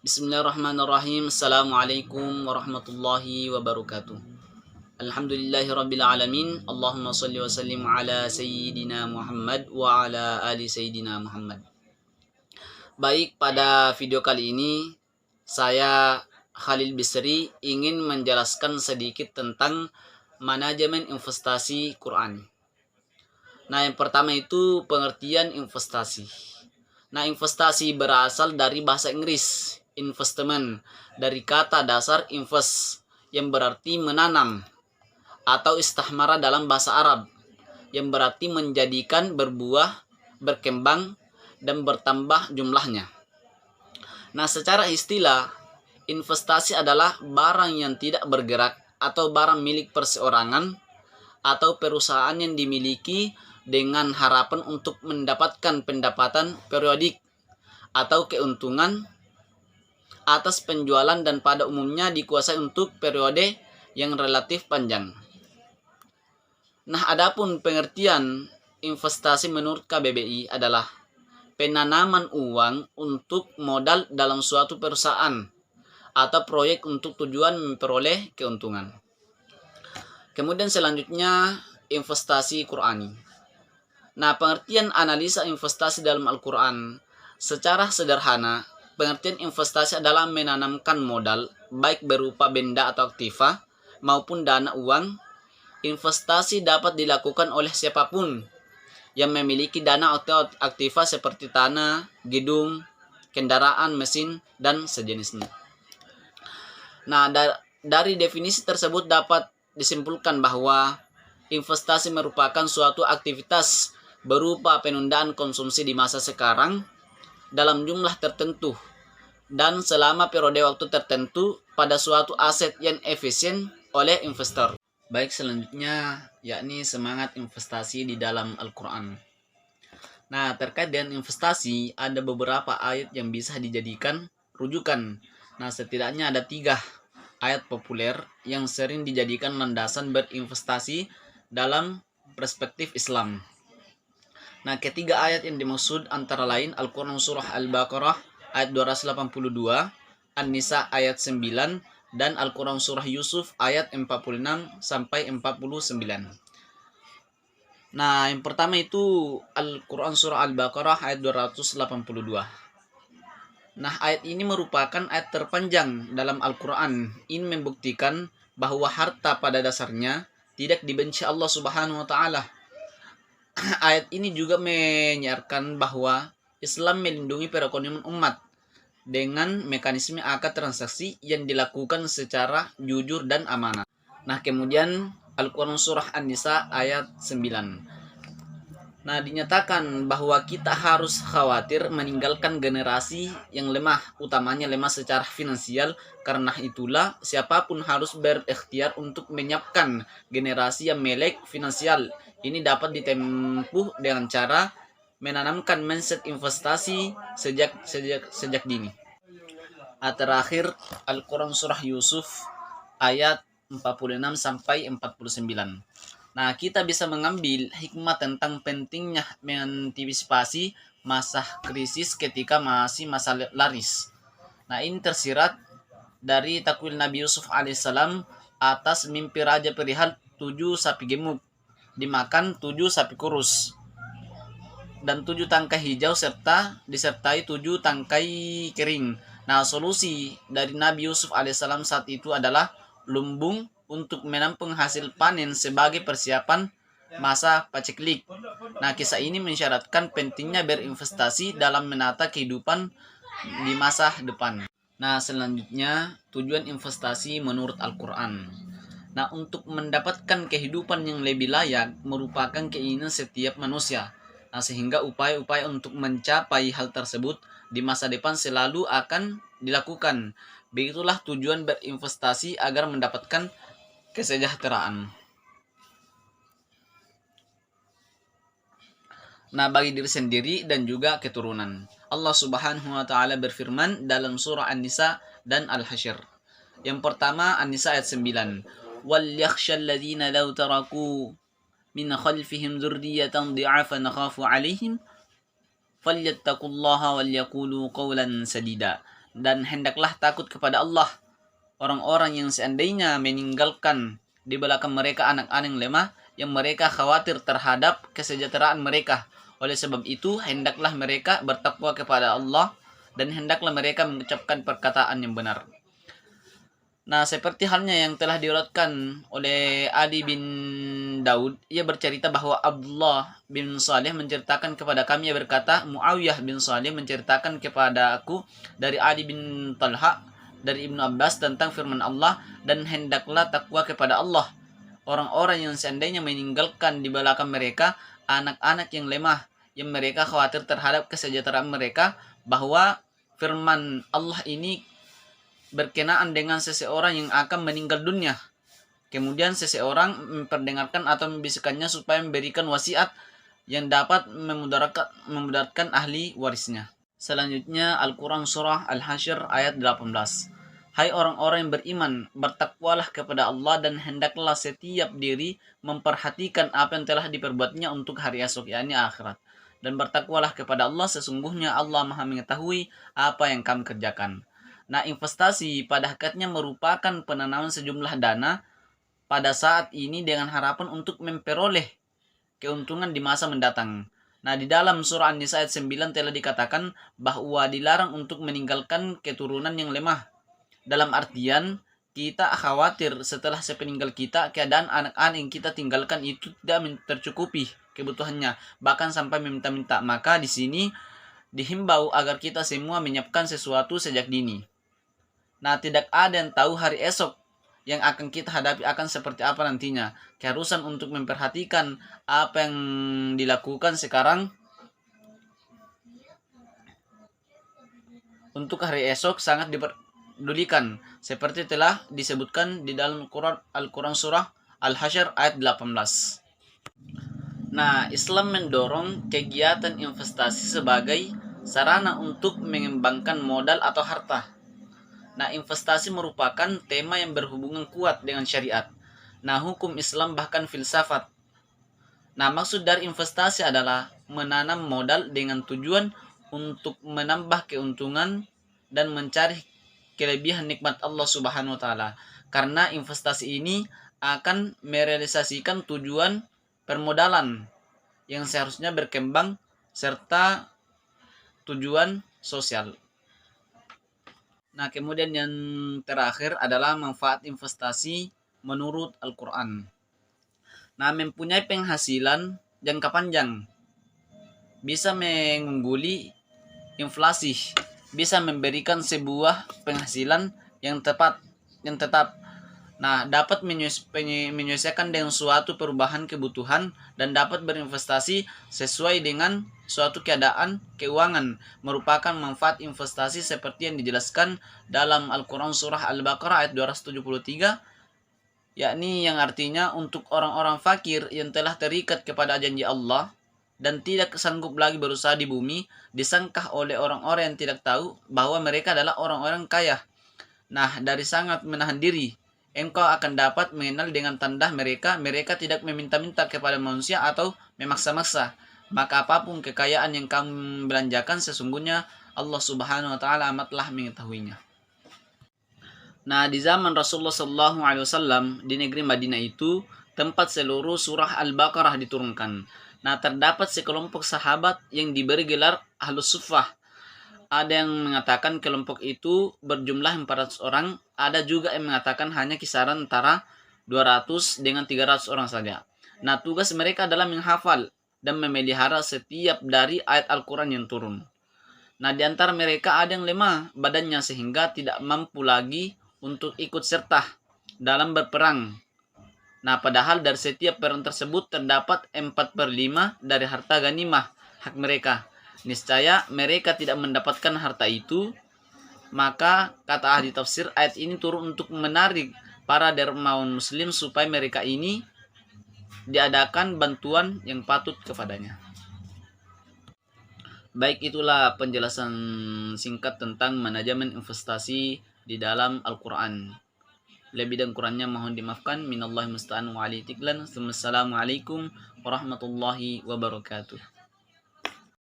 Bismillahirrahmanirrahim. Assalamualaikum warahmatullahi wabarakatuh. Alhamdulillahirabbil alamin. Allahumma shalli wa sallim ala sayyidina Muhammad wa ala ali sayyidina Muhammad. Baik, pada video kali ini saya Khalil Bisri ingin menjelaskan sedikit tentang manajemen investasi Quran. Nah, yang pertama itu pengertian investasi. Nah, investasi berasal dari bahasa Inggris, investment, dari kata dasar invest yang berarti menanam, atau istahmara dalam bahasa Arab yang berarti menjadikan berbuah, berkembang, dan bertambah jumlahnya. Nah, secara istilah, investasi adalah barang yang tidak bergerak atau barang milik perseorangan atau perusahaan yang dimiliki dengan harapan untuk mendapatkan pendapatan periodik atau keuntungan atas penjualan, dan pada umumnya dikuasai untuk periode yang relatif panjang. Nah, adapun pengertian investasi menurut KBBI adalah penanaman uang untuk modal dalam suatu perusahaan atau proyek untuk tujuan memperoleh keuntungan. Kemudian selanjutnya investasi Qur'ani. Nah, pengertian analisa investasi dalam Al-Quran secara sederhana, pengertian investasi adalah menanamkan modal, baik berupa benda atau aktiva, maupun dana uang. Investasi dapat dilakukan oleh siapapun yang memiliki dana atau aktiva seperti tanah, gedung, kendaraan, mesin, dan sejenisnya. Nah, dari definisi tersebut dapat disimpulkan bahwa investasi merupakan suatu aktivitas berupa penundaan konsumsi di masa sekarang dalam jumlah tertentu dan selama periode waktu tertentu pada suatu aset yang efisien oleh investor. Baik, selanjutnya yakni semangat investasi di dalam Al-Quran. Nah, terkait dengan investasi ada beberapa ayat yang bisa dijadikan rujukan. Nah, setidaknya ada 3 ayat populer yang sering dijadikan landasan berinvestasi dalam perspektif Islam. Nah, ketiga ayat yang dimaksud antara lain Al-Quran Surah Al-Baqarah ayat 282, An-Nisa ayat 9, dan Al-Quran Surah Yusuf ayat 46-49. Nah, yang pertama itu Al-Quran Surah Al-Baqarah ayat 282. Nah, ayat ini merupakan ayat terpanjang dalam Al-Quran. Ini membuktikan bahwa harta pada dasarnya tidak dibenci Allah Subhanahu wa Ta'ala. Ayat ini juga menyiarkan bahwa Islam melindungi perekonomian umat dengan mekanisme akad transaksi yang dilakukan secara jujur dan amanah. Nah, kemudian Al-Quran Surah An-Nisa ayat 9. Nah, dinyatakan bahwa kita harus khawatir meninggalkan generasi yang lemah, utamanya lemah secara finansial. Karena itulah siapapun harus berikhtiar untuk menyiapkan generasi yang melek finansial. Ini dapat ditempuh dengan cara menanamkan mindset investasi sejak dini. Terakhir Al-Quran Surah Yusuf ayat 46-49. Nah, kita bisa mengambil hikmah tentang pentingnya mengantisipasi masa krisis ketika masih masa laris. Nah, ini tersirat dari takwil Nabi Yusuf alaihissalam atas mimpi raja perihal 7 sapi gemuk dimakan 7 sapi kurus dan 7 tangkai hijau serta disertai 7 tangkai kering. Nah, solusi dari Nabi Yusuf alaihissalam saat itu adalah lumbung untuk menampung hasil panen sebagai persiapan masa paceklik. Nah, kisah ini mensyaratkan pentingnya berinvestasi dalam menata kehidupan di masa depan. Nah, selanjutnya tujuan investasi menurut Al-Quran. Nah, untuk mendapatkan kehidupan yang lebih layak merupakan keinginan setiap manusia. Nah, sehingga upaya-upaya untuk mencapai hal tersebut di masa depan selalu akan dilakukan. Begitulah tujuan berinvestasi agar mendapatkan kesejahteraan. Nah, bagi diri sendiri dan juga keturunan. Allah Subhanahu wa Ta'ala berfirman dalam surah An-Nisa dan Al-Hasyr. Yang pertama An-Nisa ayat 9. وَلْيَخْشَى الَّذِينَ لَوْ تَرَكُوا مِنْ خَلْفِهِمْ ذُرِّيَّةً ضِعَافًا خَافُوا عَلَيْهِمْ فَلْيَتَّقُوا اللَّهَ وَلْيَقُولُوا قَوْلًا سَدِيدًا. Dan hendaklah takut kepada Allah orang-orang yang seandainya meninggalkan di belakang mereka anak-anak yang lemah, yang mereka khawatir terhadap kesejahteraan mereka. Oleh sebab itu, hendaklah mereka bertakwa kepada Allah dan hendaklah mereka mengucapkan perkataan yang benar. Nah, seperti halnya yang telah diulatkan oleh Adi bin Daud, ia bercerita bahwa Abdullah bin Saleh menceritakan kepada kami, ia berkata, Muawiyah bin Saleh menceritakan kepada aku dari Adi bin Talha, dari Ibnu Abbas tentang firman Allah, dan hendaklah takwa kepada Allah orang-orang yang seandainya meninggalkan di belakang mereka anak-anak yang lemah, yang mereka khawatir terhadap kesejahteraan mereka, bahwa firman Allah ini berkenaan dengan seseorang yang akan meninggal dunia. Kemudian seseorang memperdengarkan atau membisikkannya supaya memberikan wasiat yang dapat memudaratkan ahli warisnya. Selanjutnya Al-Quran Surah Al-Hasyr ayat 18. Hai orang-orang yang beriman, bertakwalah kepada Allah dan hendaklah setiap diri memperhatikan apa yang telah diperbuatnya untuk hari esok, yakni akhirat. Dan bertakwalah kepada Allah, sesungguhnya Allah Maha mengetahui apa yang kamu kerjakan. Nah, investasi pada hakikatnya merupakan penanaman sejumlah dana pada saat ini dengan harapan untuk memperoleh keuntungan di masa mendatang. Nah, di dalam surah An-Nisa ayat 9 telah dikatakan bahwa dilarang untuk meninggalkan keturunan yang lemah. Dalam artian, kita khawatir setelah sepeninggal kita, keadaan anak-anak yang kita tinggalkan itu tidak tercukupi kebutuhannya, bahkan sampai meminta-minta. Maka di sini dihimbau agar kita semua menyiapkan sesuatu sejak dini. Nah, tidak ada yang tahu hari esok yang akan kita hadapi akan seperti apa nantinya. Keharusan untuk memperhatikan apa yang dilakukan sekarang untuk hari esok sangat diperdulikan, seperti telah disebutkan di dalam Al-Quran Surah Al-Hasyr ayat 18. Nah, Islam mendorong kegiatan investasi sebagai sarana untuk mengembangkan modal atau harta. Nah, investasi merupakan tema yang berhubungan kuat dengan syariat. Nah, hukum Islam bahkan filsafat. Nah, maksud dari investasi adalah menanam modal dengan tujuan untuk menambah keuntungan dan mencari kelebihan nikmat Allah Subhanahu wa taala. Karena investasi ini akan merealisasikan tujuan permodalan yang seharusnya berkembang serta tujuan sosial. Nah, kemudian yang terakhir adalah manfaat investasi menurut Al-Quran. Nah, mempunyai penghasilan jangka panjang, bisa mengungguli inflasi, bisa memberikan sebuah penghasilan yang tetap. Nah, dapat menyesuaikan dengan suatu perubahan kebutuhan dan dapat berinvestasi sesuai dengan suatu keadaan keuangan. Merupakan manfaat investasi seperti yang dijelaskan dalam Al-Quran Surah Al-Baqarah ayat 273, yakni yang artinya untuk orang-orang fakir yang telah terikat kepada janji Allah dan tidak sanggup lagi berusaha di bumi, disangka oleh orang-orang yang tidak tahu bahwa mereka adalah orang-orang kaya. Nah, dari sangat menahan diri, engkau akan dapat mengenal dengan tanda mereka tidak meminta-minta kepada manusia atau memaksa-maksa. Maka apapun kekayaan yang kamu belanjakan, sesungguhnya Allah Subhanahu wa taala amatlah mengetahuinya. Nah, di zaman Rasulullah SAW di negeri Madinah itu tempat seluruh surah Al-Baqarah diturunkan. Nah, terdapat sekelompok sahabat yang diberi gelar Ahlus Suffah. Ada yang mengatakan kelompok itu berjumlah 400 orang, ada juga yang mengatakan hanya kisaran antara 200 dengan 300 orang saja. Nah, tugas mereka adalah menghafal dan memelihara setiap dari ayat Al-Quran yang turun. Nah, di antara mereka ada yang lemah badannya sehingga tidak mampu lagi untuk ikut serta dalam berperang. Nah, padahal dari setiap perang tersebut terdapat 4/5 dari harta ghanimah hak mereka. Niscaya mereka tidak mendapatkan harta itu. Maka kata ahli tafsir, ayat ini turun untuk menarik para dermawan muslim supaya mereka ini diadakan bantuan yang patut kepadanya. Baik, itulah penjelasan singkat tentang manajemen investasi di dalam Al-Quran. Lebih dan kurangnya mohon dimaafkan. Minallahi musta'an wa alaihi tiklan. Assalamualaikum warahmatullahi wabarakatuh.